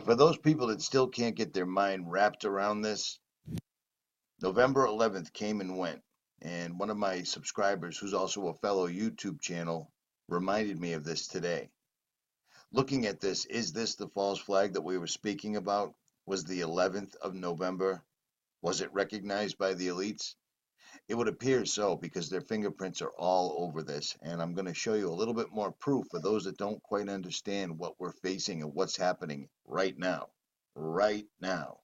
For those people that still can't get their mind wrapped around this, November 11th came and went, and one of my subscribers, who's also a fellow YouTube channel, reminded me of this today. Looking at this, is this the false flag that we were speaking about? Was the 11th of November? Was it recognized by the elites? It would appear so, because their fingerprints are all over this, and I'm going to show you a little bit more proof for those that don't quite understand what we're facing and what's happening right now. Right now.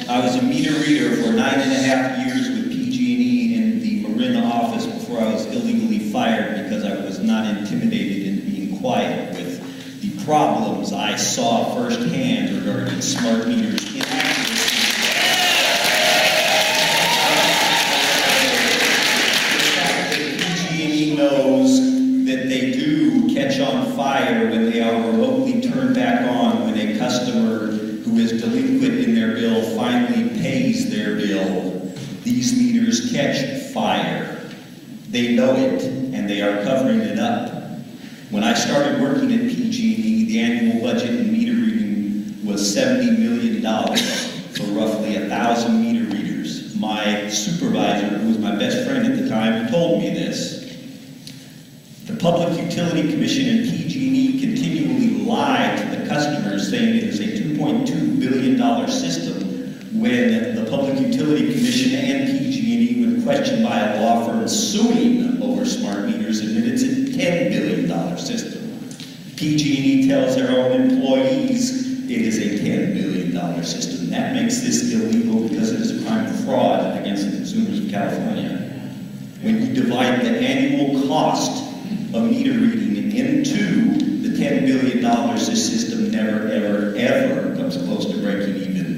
I was a meter reader for 9.5 years with PG&E in the Marin office before I was illegally fired because I was not intimidated in being quiet with the problems I saw firsthand regarding smart meters inaccuracy. PG&E knows that they do catch on fire when they are remotely turned back on when a customer who is delinquent in their bill finally pays their bill. These meters catch fire. They know it, and they are covering it up. When I started working at PG&E, the annual budget in meter reading was $70 million for roughly 1,000 meter readers. My supervisor, who was my best friend at the time, told me this. The Public Utility Commission and PG&E continually lie to the customers, saying it is a $2.2 billion system, when the Public Utility Commission and PG&E, when questioned by a law firm suing over smart meters, admit it's a $10 billion system. PG&E tells their own employees it is a $10 billion system. That makes this illegal because it is a crime of fraud against the consumers of California. When you divide the annual cost of meter reading into the $10 billion, this system never, ever, ever comes close to breaking even.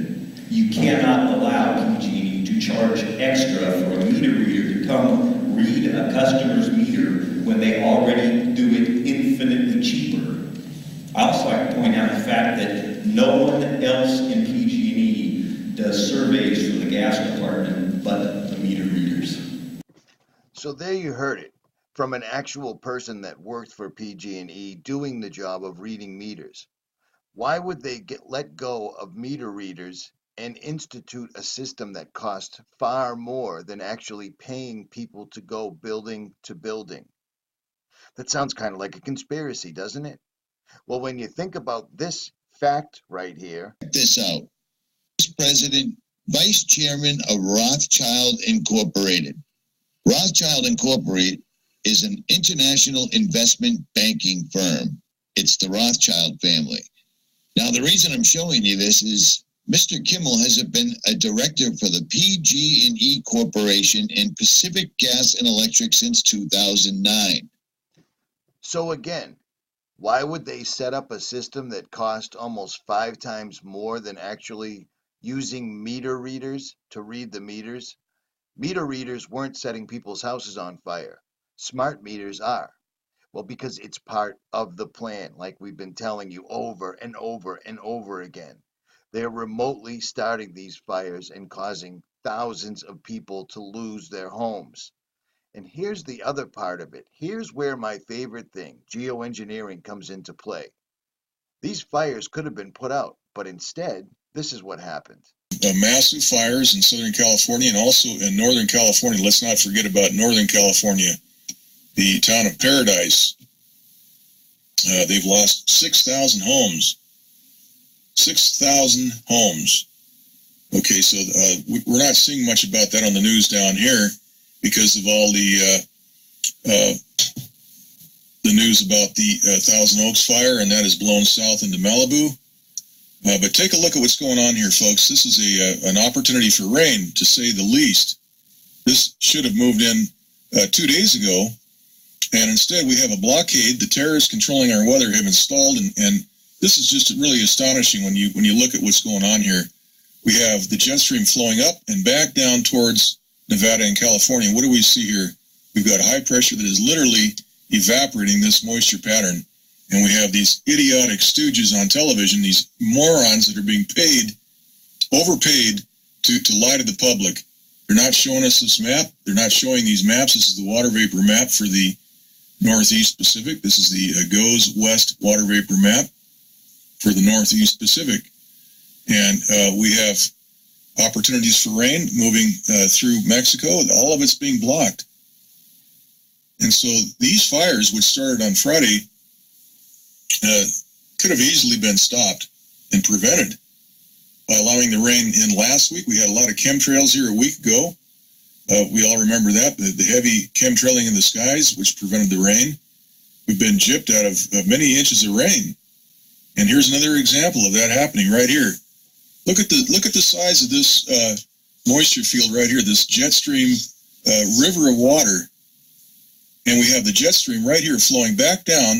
You cannot allow PG&E to charge extra for a meter reader to come read a customer's meter when they already do it infinitely cheaper. I also like to point out the fact that no one else in PG&E does surveys for the gas department but the meter readers. So there you heard it, from an actual person that worked for PG&E doing the job of reading meters. Why would they let go of meter readers and institute a system that costs far more than actually paying people to go building to building? That sounds kind of like a conspiracy, doesn't it? Well, when you think about this fact right here. Check this out. President, Vice Chairman of Rothschild Incorporated. Rothschild Incorporated is an international investment banking firm. It's the Rothschild family. Now, the reason I'm showing you this is Mr. Kimmel has been a director for the PG&E Corporation and Pacific Gas and Electric since 2009. So again, why would they set up a system that cost almost 5 times more than actually using meter readers to read the meters? Meter readers weren't setting people's houses on fire. Smart meters are. Well, because it's part of the plan, like we've been telling you over and over and over again. They're remotely starting these fires and causing thousands of people to lose their homes. And here's the other part of it. Here's where my favorite thing, geoengineering, comes into play. These fires could have been put out, but instead, this is what happened. Massive fires in Southern California and also in Northern California. Let's not forget about Northern California. The town of Paradise, they've lost 6,000 homes. 6,000 homes. Okay, so we're not seeing much about that on the news down here because of all the news about the Thousand Oaks fire, and that has blown south into Malibu. But take a look at what's going on here, folks. This is an opportunity for rain, to say the least. This should have moved in 2 days ago, and instead we have a blockade. The terrorists controlling our weather have installed, and this is just really astonishing when you look at what's going on here. We have the jet stream flowing up and back down towards Nevada and California. What do we see here? We've got high pressure that is literally evaporating this moisture pattern. And we have these idiotic stooges on television, these morons that are being paid, overpaid, to lie to the public. They're not showing us this map. They're not showing these maps. This is the water vapor map for the Northeast Pacific. This is the GOES West water vapor map for the Northeast Pacific. And we have opportunities for rain moving through Mexico. All of it's being blocked. And so these fires, which started on Friday, could have easily been stopped and prevented by allowing the rain in last week. We had a lot of chemtrails here a week ago. We all remember that, the heavy chemtrailing in the skies, which prevented the rain. We've been gypped out of many inches of rain. And here's another example of that happening right here. Look at the size of this moisture field right here, this jet stream river of water. And we have the jet stream right here flowing back down.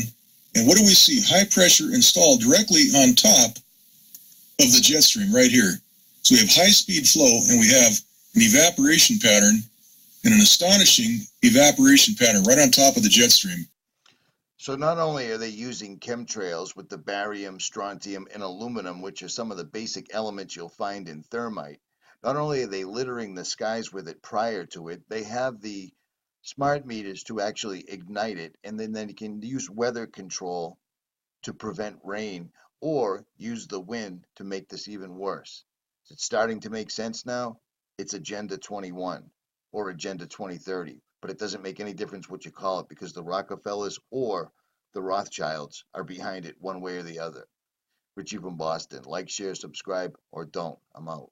And what do we see? High pressure installed directly on top of the jet stream right here. So we have high speed flow, and we have an evaporation pattern, and an astonishing evaporation pattern right on top of the jet stream. So not only are they using chemtrails with the barium, strontium, and aluminum, which are some of the basic elements you'll find in thermite, not only are they littering the skies with it prior to it, they have the smart meters to actually ignite it, and then you can use weather control to prevent rain or use the wind to make this even worse. Is it starting to make sense now? It's Agenda 21 or Agenda 2030, but it doesn't make any difference what you call it because the Rockefellers or the Rothschilds are behind it one way or the other. Richie from Boston. Like, share, subscribe, or don't. I'm out.